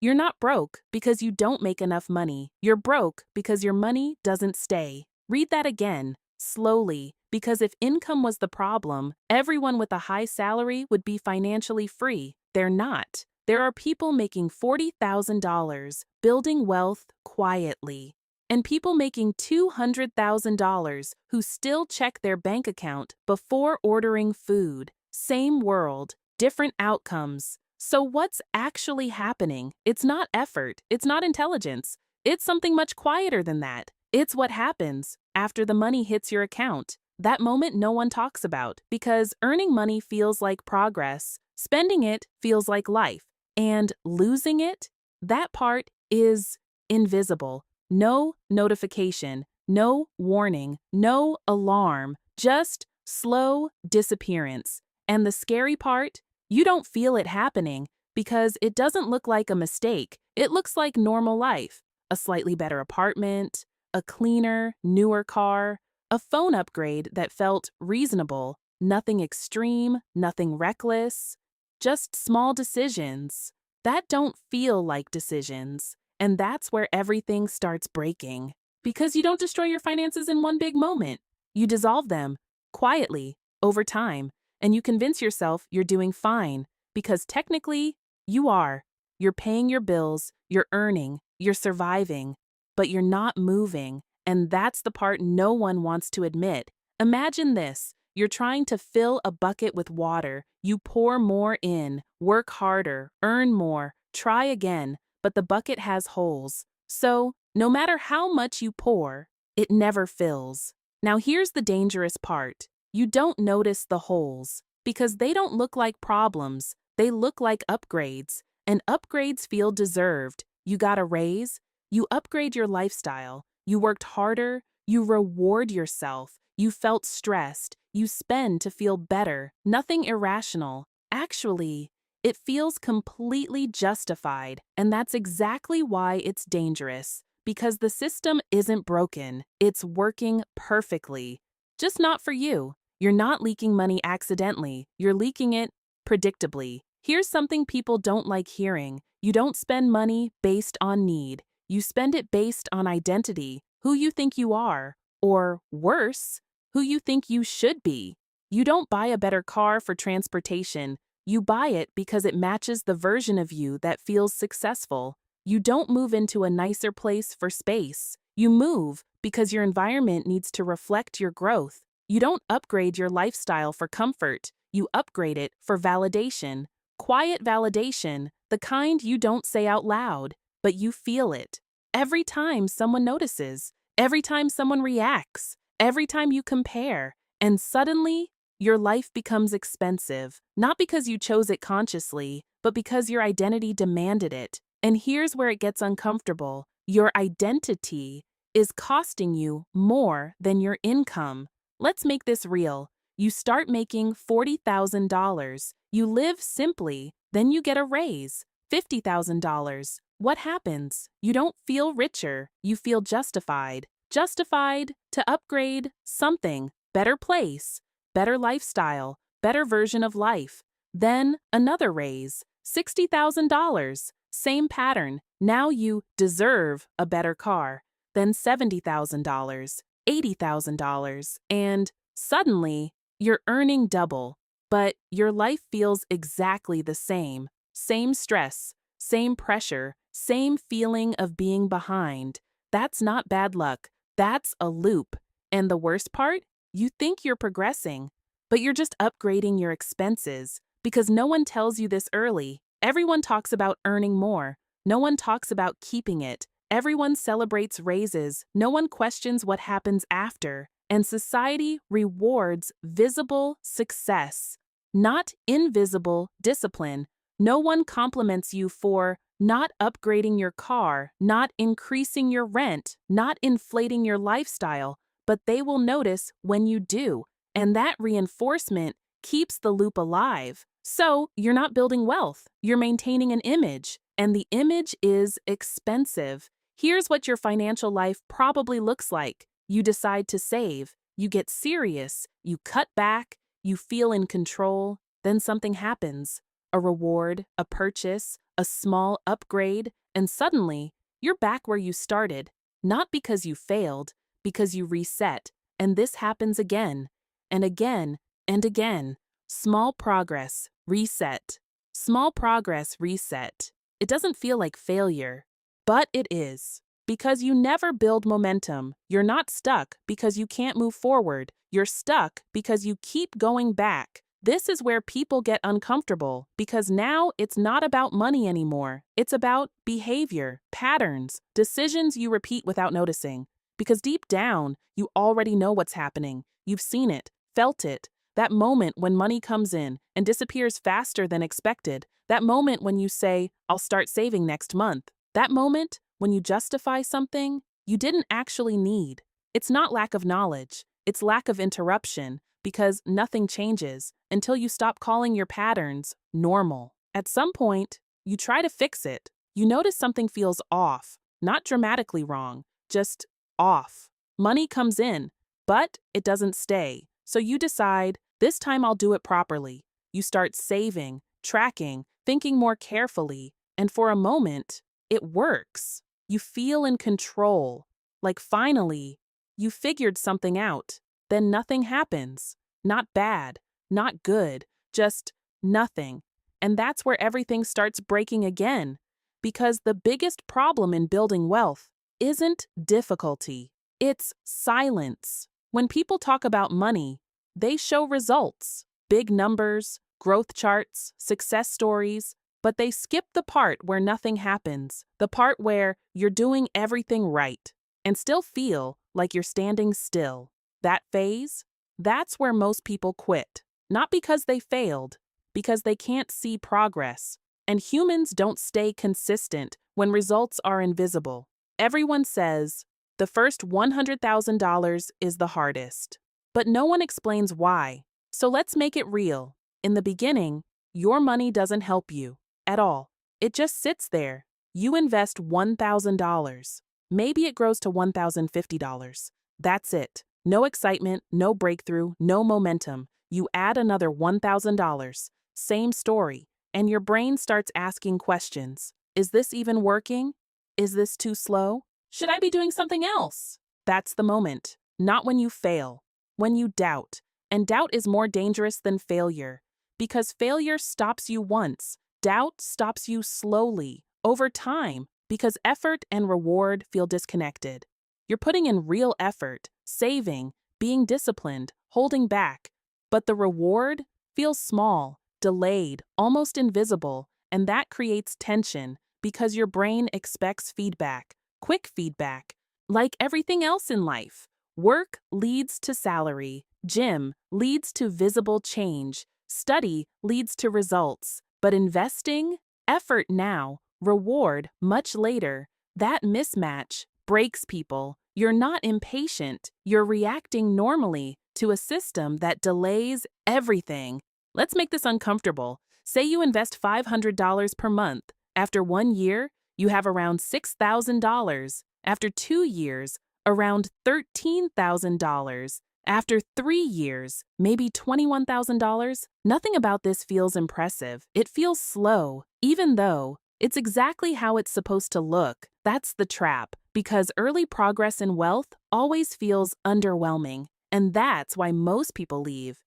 You're not broke because you don't make enough money. You're broke because your money doesn't stay. Read that again, slowly, because if income was the problem, everyone with a high salary would be financially free. They're not. There are people making $40,000 building wealth quietly, and people making $200,000 who still check their bank account before ordering food. Same world, different outcomes. So what's actually happening? It's not effort, it's not intelligence. It's something much quieter than that. It's what happens after the money hits your account. That moment no one talks about because earning money feels like progress, spending it feels like life, and losing it, that part is invisible. No notification, no warning, no alarm, just slow disappearance. And the scary part, you don't feel it happening because it doesn't look like a mistake. It looks like normal life. A slightly better apartment, a cleaner, newer car, a phone upgrade that felt reasonable, nothing extreme, nothing reckless, just small decisions that don't feel like decisions. And that's where everything starts breaking. Because you don't destroy your finances in one big moment. You dissolve them quietly over time, and you convince yourself you're doing fine because technically you are. You're paying your bills, you're earning, you're surviving, but you're not moving. And that's the part no one wants to admit. Imagine this. You're trying to fill a bucket with water. You pour more in, work harder, earn more, try again, but the bucket has holes. So, no matter how much you pour, it never fills. Now here's the dangerous part. You don't notice the holes because they don't look like problems. They look like upgrades, and upgrades feel deserved. You got a raise, you upgrade your lifestyle, you worked harder, you reward yourself, you felt stressed, you spend to feel better, nothing irrational. Actually, it feels completely justified, and that's exactly why it's dangerous, because the system isn't broken, it's working perfectly. Just not for you. You're not leaking money accidentally, you're leaking it predictably. Here's something people don't like hearing. You don't spend money based on need. You spend it based on identity, who you think you are, or worse, who you think you should be. You don't buy a better car for transportation. You buy it because it matches the version of you that feels successful. You don't move into a nicer place for space. You move because your environment needs to reflect your growth. You don't upgrade your lifestyle for comfort. You upgrade it for validation. Quiet validation, the kind you don't say out loud, but you feel it. Every time someone notices, every time someone reacts, every time you compare, and suddenly your life becomes expensive, not because you chose it consciously, but because your identity demanded it. And here's where it gets uncomfortable. Your identity is costing you more than your income. Let's make this real. You start making $40,000. You live simply, then you get a raise, $50,000. What happens? You don't feel richer, you feel justified. Justified to upgrade something, better place, better lifestyle, better version of life. Then another raise, $60,000. Same pattern. Now you deserve a better car. Then $70,000, $80,000, and suddenly you're earning double, but your life feels exactly the same. Same stress, same pressure, same feeling of being behind. That's not bad luck. That's a loop. And the worst part? You think you're progressing, but you're just upgrading your expenses because no one tells you this early. Everyone talks about earning more. No one talks about keeping it. Everyone celebrates raises. No one questions what happens after. And society rewards visible success, not invisible discipline. No one compliments you for not upgrading your car, not increasing your rent, not inflating your lifestyle, but they will notice when you do. And that reinforcement keeps the loop alive. So you're not building wealth, you're maintaining an image, and the image is expensive. Here's what your financial life probably looks like. You decide to save, you get serious, you cut back, you feel in control, then something happens. a reward, a purchase, a small upgrade, and suddenly, you're back where you started, not because you failed, because you reset. And this happens again, and again, and again. Small progress, reset. Small progress, reset. It doesn't feel like failure, but it is. Because you never build momentum. You're not stuck because you can't move forward. You're stuck because you keep going back. This is where people get uncomfortable because now it's not about money anymore. It's about behavior, patterns, decisions you repeat without noticing. Because deep down, you already know what's happening. You've seen it, felt it. That moment when money comes in and disappears faster than expected. That moment when you say, I'll start saving next month. That moment when you justify something you didn't actually need. It's not lack of knowledge. It's lack of interruption because nothing changes until you stop calling your patterns normal. At some point, you try to fix it. You notice something feels off, not dramatically wrong, just off. Money comes in, but it doesn't stay. So you decide, this time I'll do it properly. You start saving, tracking, thinking more carefully, and for a moment, it works. You feel in control, like finally, you figured something out. Then nothing happens. Not bad, not good, just nothing. And that's where everything starts breaking again. Because the biggest problem in building wealth isn't difficulty, it's silence. When people talk about money, they show results, big numbers, growth charts, success stories, but they skip the part where nothing happens, the part where you're doing everything right and still feel like you're standing still. That phase, that's where most people quit. Not because they failed, because they can't see progress. And humans don't stay consistent when results are invisible. Everyone says, the first $100,000 is the hardest. But no one explains why. So let's make it real. In the beginning, your money doesn't help you at all. It just sits there. You invest $1,000. Maybe it grows to $1,050. That's it. No excitement, no breakthrough, no momentum. You add another $1,000. Same story. And your brain starts asking questions. Is this even working? Is this too slow? Should I be doing something else? That's the moment. Not when you fail. When you doubt. And doubt is more dangerous than failure. Because failure stops you once. Doubt stops you slowly, over time, because effort and reward feel disconnected. You're putting in real effort, saving, being disciplined, holding back. But the reward feels small, delayed, almost invisible, and that creates tension because your brain expects feedback, quick feedback. Like everything else in life, work leads to salary, gym leads to visible change, study leads to results, but investing, effort now, reward much later, that mismatch breaks people. You're not impatient, you're reacting normally to a system that delays everything. Let's make this uncomfortable. Say you invest $500 per month. After 1 year, you have around $6,000. After 2 years, around $13,000. After 3 years, maybe $21,000. Nothing about this feels impressive. It feels slow, even though it's exactly how it's supposed to look. That's the trap, because early progress in wealth always feels underwhelming. And that's why most people leave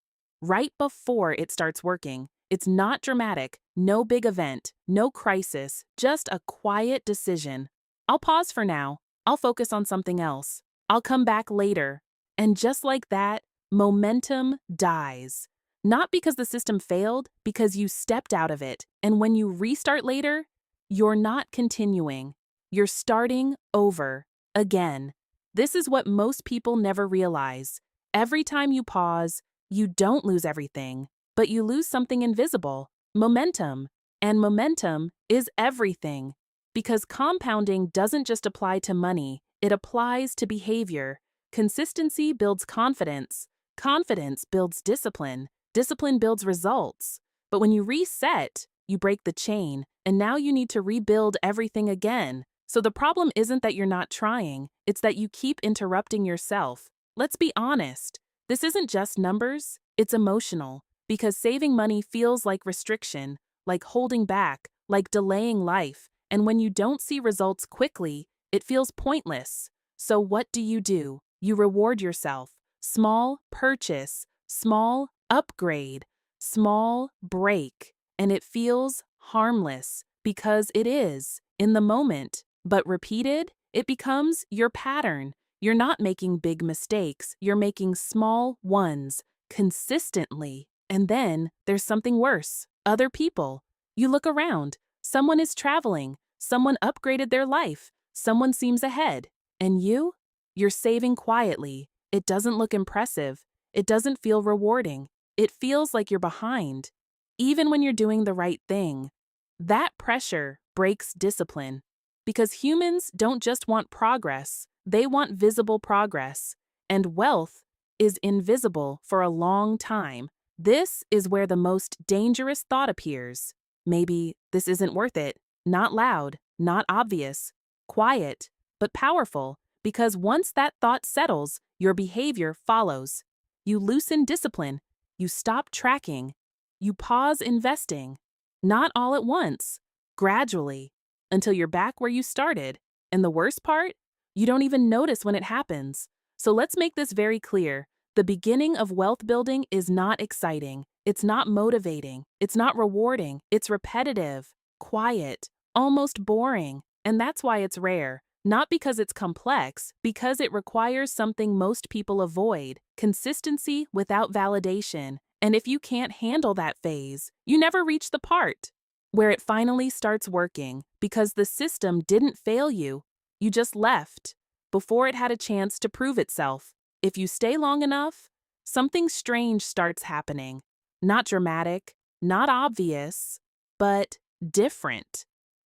right before it starts working. It's not dramatic, no big event, no crisis, just a quiet decision. I'll pause for now. I'll focus on something else. I'll come back later. And just like that, momentum dies. Not because the system failed, because you stepped out of it. And when you restart later, you're not continuing. You're starting over again. This is what most people never realize. Every time you pause, you don't lose everything, but you lose something invisible, momentum. And momentum is everything. Because compounding doesn't just apply to money, it applies to behavior. Consistency builds confidence. Confidence builds discipline. Discipline builds results. But when you reset, you break the chain, and now you need to rebuild everything again. So the problem isn't that you're not trying, it's that you keep interrupting yourself. Let's be honest. This isn't just numbers, it's emotional. Because saving money feels like restriction. like holding back, like delaying life. And when you don't see results quickly, it feels pointless. So what do? You reward yourself. Small purchase, small upgrade, small break. And it feels harmless because it is in the moment. But repeated, it becomes your pattern. You're not making big mistakes, you're making small ones consistently. And then there's something worse. Other people. You look around. Someone is traveling. Someone upgraded their life. Someone seems ahead. And you? You're saving quietly. It doesn't look impressive. It doesn't feel rewarding. It feels like you're behind, even when you're doing the right thing. That pressure breaks discipline. Because humans don't just want progress, they want visible progress. And wealth is invisible for a long time. This is where the most dangerous thought appears. Maybe this isn't worth it. Not loud, not obvious, quiet, but powerful, because once that thought settles, your behavior follows. You loosen discipline, you stop tracking, you pause investing. Not all at once, gradually, until you're back where you started. And the worst part? You don't even notice when it happens. So let's make this very clear. The beginning of wealth building is not exciting. It's not motivating. It's not rewarding. It's repetitive, quiet, almost boring. And that's why it's rare. Not because it's complex, because it requires something most people avoid: consistency without validation. And if you can't handle that phase, you never reach the part where it finally starts working, because the system didn't fail you. You just left before it had a chance to prove itself. If you stay long enough, something strange starts happening. Not dramatic, not obvious, but different.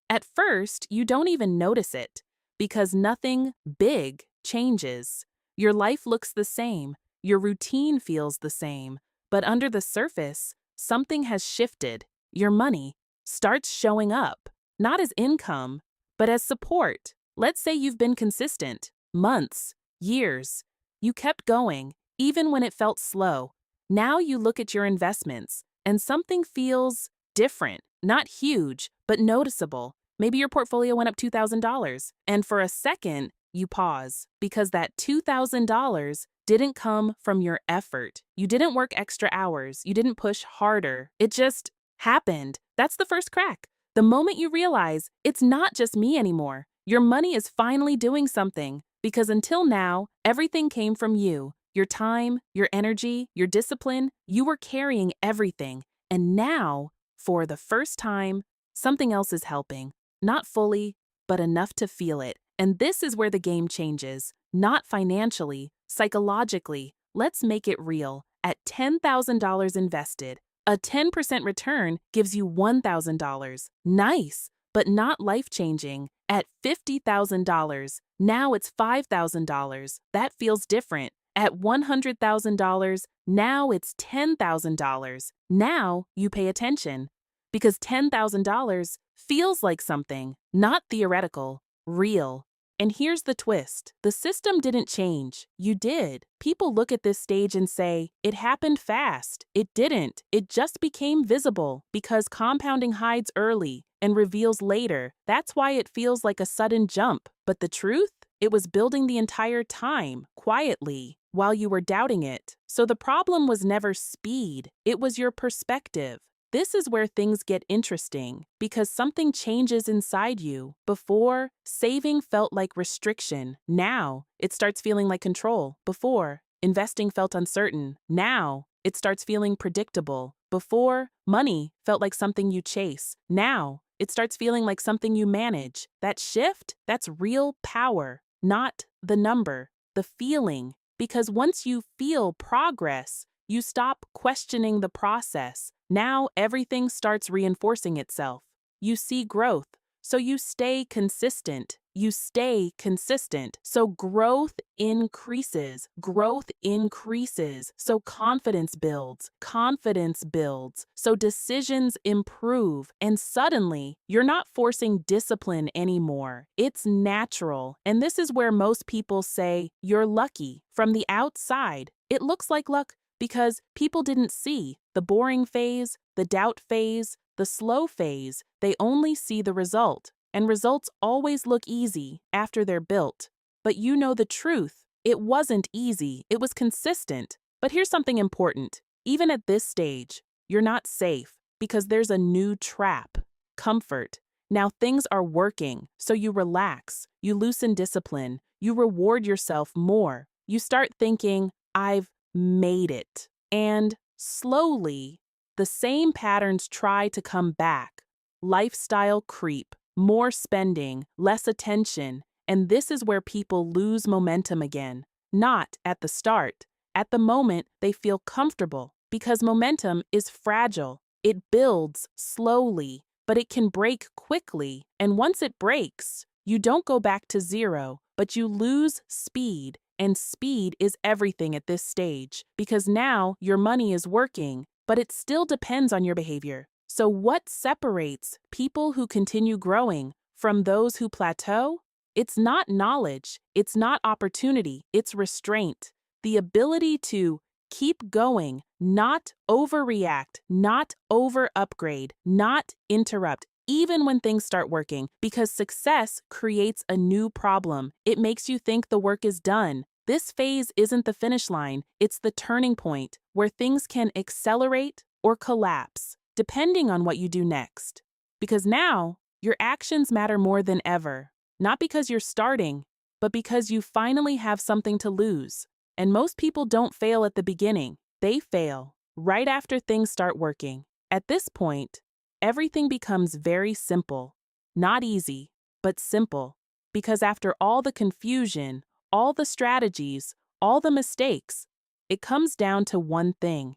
At first, you don't even notice it, because nothing big changes. Your life looks the same, your routine feels the same, but under the surface, something has shifted. Your money starts showing up, not as income, but as support. Let's say you've been consistent, months, years. You kept going, even when it felt slow. Now you look at your investments, and something feels different. Not huge, but noticeable. Maybe your portfolio went up $2,000, and for a second, you pause, because that $2,000 didn't come from your effort. You didn't work extra hours. You didn't push harder. It just happened. That's the first crack. The moment you realize it's not just me anymore, your money is finally doing something. Because until now, everything came from you. Your time, your energy, your discipline, you were carrying everything. And now, for the first time, something else is helping. Not fully, but enough to feel it. And this is where the game changes. Not financially, psychologically. Let's make it real. At $10,000 invested, a 10% return gives you $1,000. Nice, but not life-changing. At $50,000, now it's $5,000. That feels different. At $100,000, now it's $10,000. Now you pay attention, because $10,000 feels like something, not theoretical, real. And here's the twist. The system didn't change. You did. People look at this stage and say, it happened fast. It didn't. It just became visible, because compounding hides early and reveals later. That's why it feels like a sudden jump. But the truth? It was building the entire time, quietly, while you were doubting it. So the problem was never speed. It was your perspective. This is where things get interesting, because something changes inside you. Before, saving felt like restriction. Now, it starts feeling like control. Before, investing felt uncertain. Now, it starts feeling predictable. Before, money felt like something you chase. Now, it starts feeling like something you manage. That shift, that's real power, not the number, the feeling. Because once you feel progress, you stop questioning the process. Now everything starts reinforcing itself. You see growth, so you stay consistent. You stay consistent, so growth increases. Growth increases, so confidence builds. Confidence builds, so decisions improve. And suddenly, you're not forcing discipline anymore. It's natural. And this is where most people say, you're lucky. From the outside, it looks like luck, because people didn't see the boring phase, the doubt phase, The slow phase, they only see the result, and results always look easy after they're built. But you know the truth. It wasn't easy, it was consistent. But here's something important. Even at this stage, you're not safe because there's a new trap: comfort. Now things are working, so you relax, you loosen discipline, you reward yourself more. You start thinking, I've made it. And slowly, the same patterns try to come back. Lifestyle creep, more spending, less attention, and this is where people lose momentum again. Not at the start. At the moment, they feel comfortable because momentum is fragile. It builds slowly, but it can break quickly. And once it breaks, you don't go back to zero, but you lose speed. And speed is everything at this stage because now your money is working, but it still depends on your behavior. So what separates people who continue growing from those who plateau? It's not knowledge, it's not opportunity, it's restraint. The ability to keep going, not overreact, not over-upgrade, not interrupt, even when things start working, because success creates a new problem. It makes you think the work is done. This phase isn't the finish line, it's the turning point where things can accelerate or collapse, depending on what you do next. Because now, your actions matter more than ever, not because you're starting, but because you finally have something to lose. And most people don't fail at the beginning, they fail right after things start working. At this point, everything becomes very simple. Not easy, but simple. Because after all the confusion, all the strategies, all the mistakes, it comes down to one thing.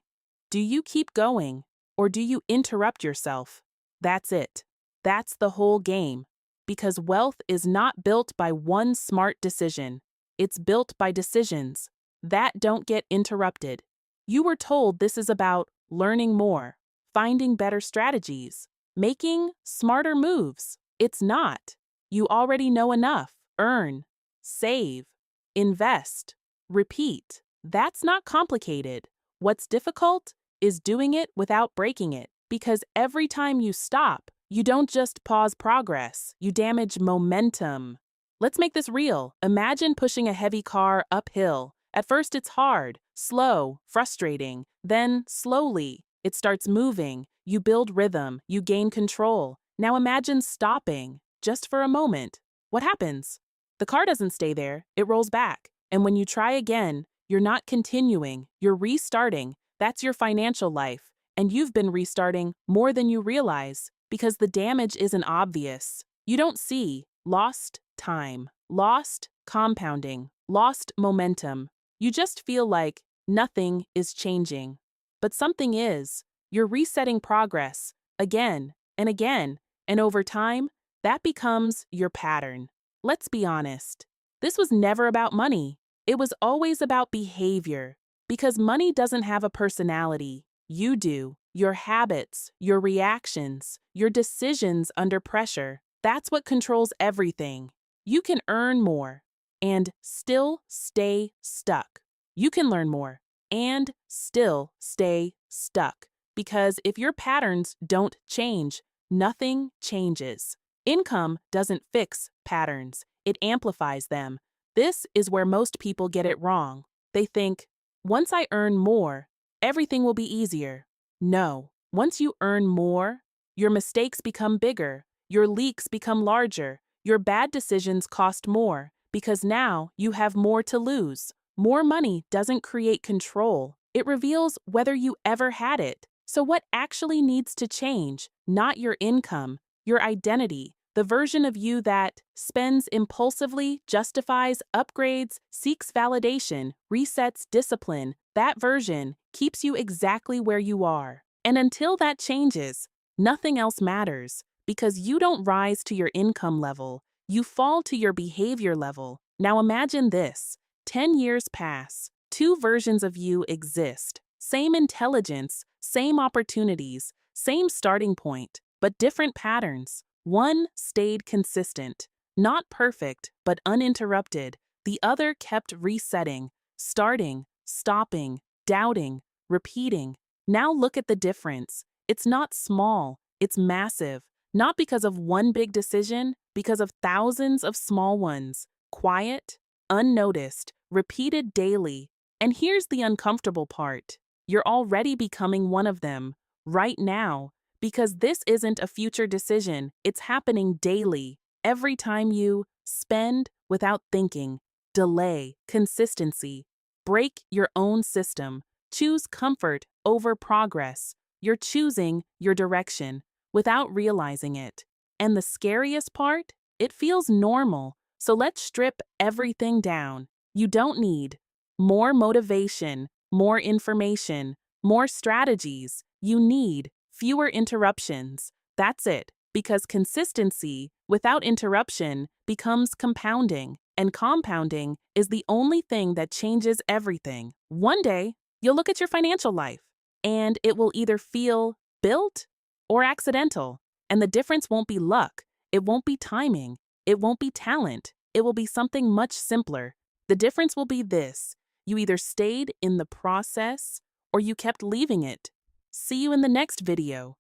Do you keep going, or do you interrupt yourself? That's it. That's the whole game. Because wealth is not built by one smart decision. It's built by decisions that don't get interrupted. You were told this is about learning more, finding better strategies, making smarter moves. It's not. You already know enough. Earn, save, invest, repeat. That's not complicated. What's difficult is doing it without breaking it. Because every time you stop, you don't just pause progress, you damage momentum. Let's make this real. Imagine pushing a heavy car uphill. At first it's hard, slow, frustrating. Then, slowly, it starts moving. You build rhythm, you gain control. Now imagine stopping, just for a moment. What happens? The car doesn't stay there, it rolls back. And when you try again, you're not continuing, you're restarting. That's your financial life. And you've been restarting more than you realize, because the damage isn't obvious. You don't see lost time, lost compounding, lost momentum. You just feel like nothing is changing. But something is. You're resetting progress again and again, and over time, that becomes your pattern. Let's be honest. This was never about money. It was always about behavior. Because money doesn't have a personality. You do. Your habits, your reactions, your decisions under pressure. That's what controls everything. You can earn more and still stay stuck. You can learn more and still stay stuck. Because if your patterns don't change, nothing changes. Income doesn't fix patterns, it amplifies them. This is where most people get it wrong. They think, once I earn more, everything will be easier. No, once you earn more, your mistakes become bigger, your leaks become larger, your bad decisions cost more, because now you have more to lose. More money doesn't create control. It reveals whether you ever had it. So what actually needs to change? Not your income, your identity, the version of you that spends impulsively, justifies, upgrades, seeks validation, resets discipline. That version keeps you exactly where you are. And until that changes, nothing else matters, because you don't rise to your income level, you fall to your behavior level. Now imagine this. 10 years pass, two versions of you exist. Same intelligence, same opportunities, same starting point, but different patterns. One stayed consistent, not perfect, but uninterrupted. The other kept resetting, starting, stopping, doubting, repeating. Now look at the difference. It's not small, It's massive, not because of one big decision, because of thousands of small ones, quiet, unnoticed, repeated daily. And here's the uncomfortable part. You're already becoming one of them, right now, because this isn't a future decision, it's happening daily. Every time you spend without thinking, delay, consistency, break your own system, choose comfort over progress, you're choosing your direction without realizing it. And the scariest part? It feels normal. So let's strip everything down. You don't need more motivation, more information, more strategies. You need fewer interruptions. That's it. Because consistency without interruption becomes compounding, and compounding is the only thing that changes everything. One day, you'll look at your financial life, and it will either feel built or accidental. And the difference won't be luck, it won't be timing, it won't be talent, it will be something much simpler. The difference will be this: you either stayed in the process or you kept leaving it. See you in the next video.